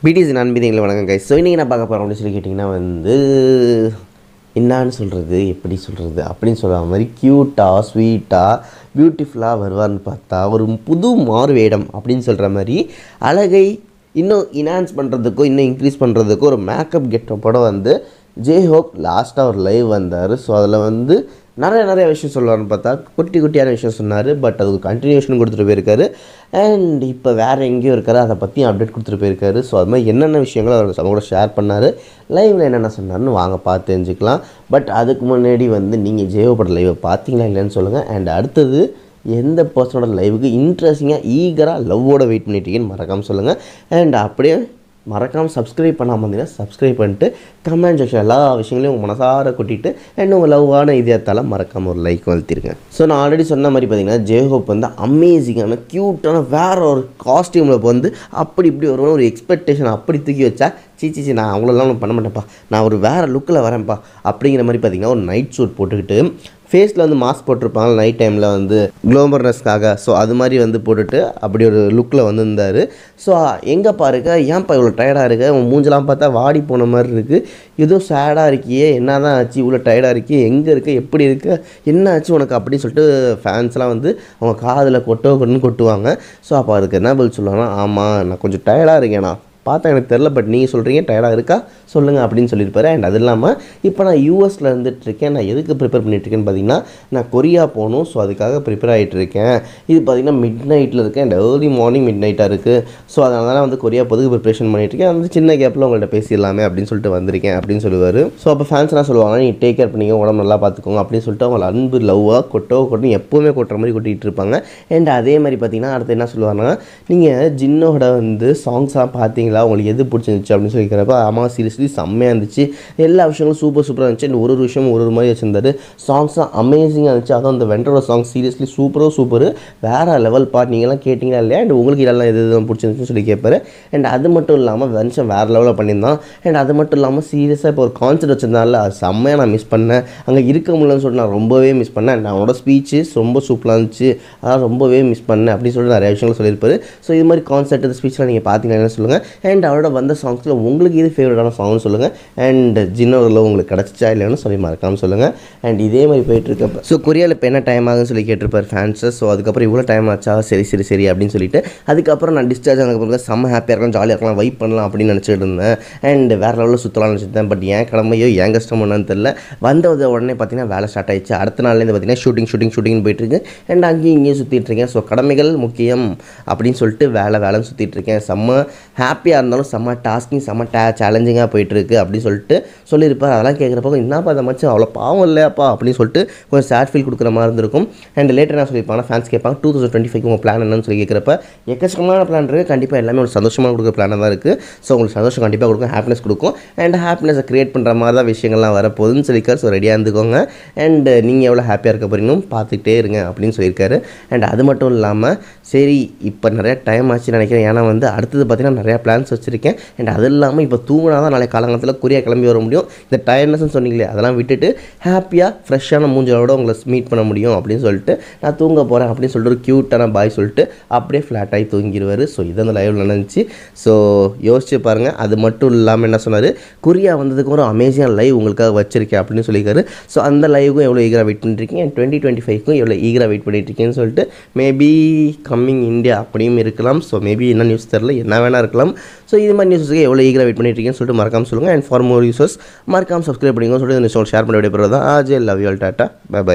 BDS நண்பீதிகளை வணக்கம் guys. So இன்றைக்கி நான் பார்க்க போகிறேன் அப்படின்னு சொல்லி கேட்டிங்கன்னா என்னான்னு சொல்கிறது, எப்படி சொல்கிறது அப்படின்னு சொல்கிற மாதிரி க்யூட்டாக ஸ்வீட்டாக பியூட்டிஃபுல்லாக வருவார்னு பார்த்தா ஒரு புது மாறுவேடம் அப்படின்னு சொல்கிற மாதிரி அழகை இன்னும் இன்ஹான்ஸ் பண்ணுறதுக்கோ இன்னும் இன்க்ரீஸ் பண்ணுறதுக்கோ ஒரு மேக்கப் கெட்டப்போட ஜேஹோப் லாஸ்ட்டாக ஒரு லைவ் வந்தார். ஸோ அதில் நிறைய விஷயம் சொல்லுவார்னு பார்த்தா குட்டியான விஷயம் சொன்னார். பட் அதுக்கு கண்டினியூஷன் கொடுத்துட்டு போயிருக்காரு. அண்ட் இப்போ வேறு எங்கேயோ இருக்காரு, அதை பற்றியும் அப்டேட் கொடுத்துட்டு போயிருக்காரு. ஸோ அது மாதிரி என்னென்ன விஷயங்கள் அவர் நம்ம கூட ஷேர் பண்ணார், லைவில் என்னென்ன சொன்னார்னு வாங்க பார்த்து தெரிஞ்சுக்கலாம். பட் அதுக்கு முன்னாடி நீங்கள் ஜேஹோப்போட லைவை பார்த்தீங்களா இல்லைன்னு சொல்லுங்கள். அண்ட் அடுத்தது எந்த பர்சனோட லைவுக்கு இன்ட்ரெஸ்டிங்காக ஈகராக லவ்வோட வெயிட் பண்ணிட்டீங்கன்னு மறக்காமல் சொல்லுங்கள். அண்ட் அப்படியே மறக்காமல் சப்ஸ்கிரைப் பண்ணாமல் இருந்தீங்கன்னா சப்ஸ்கிரைப் பண்ணிட்டு கமெண்ட் செக்ஷன் எல்லா விஷயங்களையும் உங்கள் மனசார கொட்டிட்டு அண்ட் உங்கள் லவ்வான இதயத்தால் மறக்காமல் ஒரு லைக் வளர்த்திருங்க. ஸோ நான் ஆல்ரெடி சொன்ன மாதிரி பார்த்தீங்கன்னா ஜேஹோப் அமேசிங்கான க்யூட்டான வேறு ஒரு காஸ்டியூமில் அப்படி இப்படி ஒரு எக்ஸ்பெக்டேஷன் அப்படி தூக்கி வச்சா சீச்சி நான் அவங்களெல்லாம் பண்ண மாட்டேன்ப்பா, நான் ஒரு வேறு லுக்கில் வரேன்ப்பா அப்படிங்கிற மாதிரி பார்த்தீங்கன்னா ஒரு நைட் சூட் போட்டுக்கிட்டு ஃபேஸில் மாஸ்க் போட்டிருப்பாங்க நைட் டைமில் க்ளோமர்னஸ்க்காக. ஸோ அது மாதிரி போட்டுட்டு அப்படி ஒரு லுக்கில் இருந்தார். ஸோ எங்கே பாருங்க, ஏன்ப்பா இவ்வளோ டயர்டாக இருக்குது, அவன் மூஞ்செல்லாம் பார்த்தா வாடி போன மாதிரி இருக்குது, ஏதோ சேடாக இருக்கியே, என்ன தான் ஆச்சு இவ்வளோ டயர்டாக இருக்கியே, எங்கே இருக்குது, எப்படி இருக்குது, என்ன ஆச்சு உனக்கு அப்படின்னு சொல்லிட்டு ஃபேன்ஸ்லாம் அவங்க காதில் கொட்டுவாங்க. ஸோ அப்போ அதுக்கு என்ன பதில் சொல்லுவாங்கன்னா, ஆமாம் நான் கொஞ்சம் டயர்டாக இருக்கேண்ணா, பார்த்தா எனக்கு தெரில, பட் நீங்கள் சொல்கிறீங்க டயர்டாக இருக்கா சொல்லுங்கள் அப்படின்னு சொல்லியிருப்பாரு. அண்ட் அது இல்லாமல் இப்போ நான் யூஎஸில் இருந்துகிட்ருக்கேன், நான் எதுக்கு ப்ரிப்பேர் பண்ணிகிட்ருக்கேன்னு பார்த்தீங்கன்னா நான் கொரியா போகணும். ஸோ அதுக்காக ப்ரிப்பேர் ஆகிட்டுருக்கேன். இது பார்த்திங்கன்னா மிட் நைட்டில் இருக்கேன் அண்ட் ஏர்லி மார்னிங் மிட் நைட்டாக இருக்குது. ஸோ அதனால தான் கொரியா பொதுக்கு ப்ரிப்பரேஷன் பண்ணிகிட்ருக்கேன். அந்த சின்ன கேப்பில் உங்கள்கிட்ட பேசிடலாமே அப்படின்னு சொல்லிட்டு வந்திருக்கேன் அப்படின்னு சொல்லுவார். ஸோ அப்போ ஃபேன்ஸ் என்ன சொல்லுவாங்க, நீ டேக் கேர் பண்ணிங்க, உடம்பு நல்லா பார்த்துக்கோங்க அப்படின்னு சொல்லிட்டு அவங்களை அன்பு லவ்வாக கொட்டு எப்போவுமே கொட்டுற மாதிரி கொட்டிகிட்டு இருப்பாங்க. அண்ட் அதே மாதிரி பார்த்திங்கன்னா அடுத்து என்ன சொல்லுவாங்கன்னா, நீங்கள் ஜின்னோட சாங்ஸ்லாம் பார்த்தீங்களா, உங்களுக்கு எது பிடிச்சிருந்துச்சு அப்படின்னு சொல்லிக்கிறப்ப ஆமாம் சீரியஸ்லி செம்மையாக இருந்துச்சு, எல்லா விஷயங்களும் சூப்பராக இருந்துச்சு. அண்ட் ஒரு விஷயம் ஒரு மாதிரி வச்சுருந்தாரு, சாங்ஸ்லாம் அமேசிங்காக இருந்துச்சு. அதுவும் அந்த வெண்டரோட சாங் சீரியஸ்லி சூப்பர் வேறு லெவல் பார்ட், நீங்கள்லாம் கேட்டிங்களா இல்லையா, அண்ட் உங்களுக்கு இதெல்லாம் எது பிடிச்சிருந்துச்சுன்னு சொல்லி கேட்பாரு. அண்ட் அது மட்டும் இல்லாமல் வென்ஷன் வேறு லெவலில் பண்ணியிருந்தான். அண்ட் அது மட்டும் இல்லாமல் சீரியஸாக இப்போ ஒரு கான்சர்ட் வச்சுருந்தால அது செம்மையாக நான் மிஸ் பண்ணேன், அங்கே இருக்க முடியலன்னு சொல்லிட்டு நான் ரொம்பவே மிஸ் பண்ணேன். அண்ட் அவனோட ஸ்பீச்சு ரொம்ப சூப்பராக இருந்துச்சு, அதான் ரொம்பவே மிஸ் பண்ணேன் அப்படின்னு சொல்லிட்டு நிறைய விஷயங்கள் சொல்லியிருப்பாரு. ஸோ இது மாதிரி கான்சர்ட் ஸ்பீச்லாம் நீங்கள் பார்த்தீங்கன்னா சொல்லுங்கள். அண்ட் அவரோட வந்த சாங்ஸில் உங்களுக்கு இது ஃபேவரட்டான சாங்னு சொல்லுங்கள். அண்ட் ஜின்னோரில் உங்களுக்கு கிடச்சிச்சா இல்லைன்னு சொல்லி மறக்காமல் சொல்லுங்கள். அண்ட் இதே மாதிரி போயிட்டுருக்கப்ப ஸோ கொரியாவில் இப்போ என்ன டைம் ஆகுதுன்னு சொல்லி கேட்டிருப்பார் ஃபேன்ஸை. ஸோ அதுக்கப்புறம் இவ்வளோ டைம் ஆச்சா, சரி அப்படின்னு சொல்லிட்டு அதுக்கப்புறம் நான் டிஸ்சார்ஜ் ஆனதுக்கப்புறம் செம்ம ஹாப்பியாக இருக்கலாம், ஜாலியாக இருக்கலாம், வைப் பண்ணலாம் அப்படின்னு நினச்சிட்டு இருந்தேன். அண்ட் வேறு லெவலில் சுற்றலாம்னு நினச்சிருந்தேன். பட் ஏன் கடமையோ ஏன் கஷ்டம் என்னன்னு தெரியல. வந்தது உடனே பார்த்தீங்கன்னா வேலை ஸ்டார்ட் ஆயிடுச்சு. அடுத்த நாள்லேருந்து பார்த்தீங்கன்னா ஷூட்டிங் போயிட்டுருக்கு. அண்ட் அங்கேயும் இங்கேயும் சுற்றிட்டு இருக்கேன். ஸோ கடமைகள் முக்கியம் அப்படின்னு சொல்லிட்டு வேலைன்னு சுற்றிட்டு இருக்கேன். செம்ம ஹாப்பியாக இருந்தாலும் செம்ம டாஸ்கிங் செம்ம சேலஞ்சிங்காக போயிட்டுருக்கு அப்படின்னு சொல்லிட்டு சொல்லியிருப்பார். அதெல்லாம் கேட்குறப்போ என்னப்பா அதை மச்சு அவ்வளோ பாவம் இல்லையாப்பா அப்படின்னு சொல்லிட்டு கொஞ்சம் சேட் ஃபீல் கொடுக்குற மாதிரி இருந்திருக்கும். அண்ட் லேட்டர் என்ன சொல்லியிருப்பாங்கன்னா, ஃபேன்ஸ் கேட்பாங்க 2025 உங்கள் பிளான் என்னன்னு சொல்லி கேட்குறப்ப எக்கச்சக்கமான பிளான் இருக்குது. கண்டிப்பாக எல்லாமே ஒரு சந்தோஷமாக கொடுக்குற பிளானாக தான் இருக்குது. ஸோ உங்களுக்கு சந்தோஷம் கண்டிப்பாக கொடுக்கும், ஹாப்பினஸ் கொடுக்கும். அண்ட் ஹாப்பினஸை க்ரியேட் பண்ணுற மாதிரி தான் விஷயங்கள்லாம் வரப்போகுதுன்னு சொல்லியிருக்காரு. ஸோ ரெடியாக இருந்துக்கோங்க. அண்ட் நீங்கள் எவ்வளோ ஹாப்பியாக இருக்க போகிறீங்களும் பார்த்துக்கிட்டே இருங்க அப்படின்னு சொல்லியிருக்காரு. அண்ட் அது மட்டும் இல்லாமல் சரி இப்போ நிறையா டைம் ஆச்சுன்னு நினைக்கிறேன். ஏன்னா அடுத்தது பார்த்திங்கன்னா நிறையா பிளான்ஸ் வச்சுருக்கேன். அண்ட் அது இல்லாமல் இப்போ தூங்கினா தான் நாளை காலங்காலத்தில் கொரியா கிளம்பி வர முடியும். இந்த டயர்ட்னஸ்ன்னு சொன்னீங்களே அதெல்லாம் விட்டுட்டு ஹாப்பியாக ஃப்ரெஷ்ஷான மூஞ்சலோட உங்களை மீட் பண்ண முடியும் அப்படின்னு சொல்லிட்டு நான் தூங்க போகிறேன் அப்படின்னு சொல்லிட்டு ஒரு க்யூட்டான பாய் சொல்லிட்டு அப்படியே ஃப்ளாட்டாகி தூங்கிடுவார். ஸோ இது அந்த லைவில் நடந்துச்சு. ஸோ யோசிச்சு பாருங்கள். அது மட்டும் இல்லாமல் என்ன சொன்னார், கொரியா வந்ததுக்கு ஒரு அமேசிங்கான லைவ் உங்களுக்காக வச்சிருக்கேன் அப்படின்னு சொல்லியிருக்காரு. ஸோ அந்த லைவுக்கும் எவ்வளோ ஈகராக வெயிட் பண்ணிட்டுருக்கீங்க, 2025க்கும் எவ்வளோ ஈகராக வெயிட் பண்ணிட்டுருக்கேன்னு சொல்லிட்டு மேபி கம்மிங் இந்தியா அப்படியும் இருக்கலாம். ஸோ மேபி என்ன நியூஸ் தெரில, என்ன வேணா இருக்கலாம். ஸோ இது மாதிரி நியூஸுக்கு எவ்வளோ ஈகராக வெயிட் பண்ணிட்டுருக்கேன்னு சொல்லிட்டு மறக்காமல் சொல்லுங்கள். அண்ட் ஃபார் மோர் யூஸர்ஸ் மறக்காமல் சப்ஸ்கிரைப் பண்ணிங்கன்னு சொல்லிட்டு இந்த நியூஸ் ஷேர் பண்ண விடைபெறுறது தான். ஆஜே love you all, tata, bye by.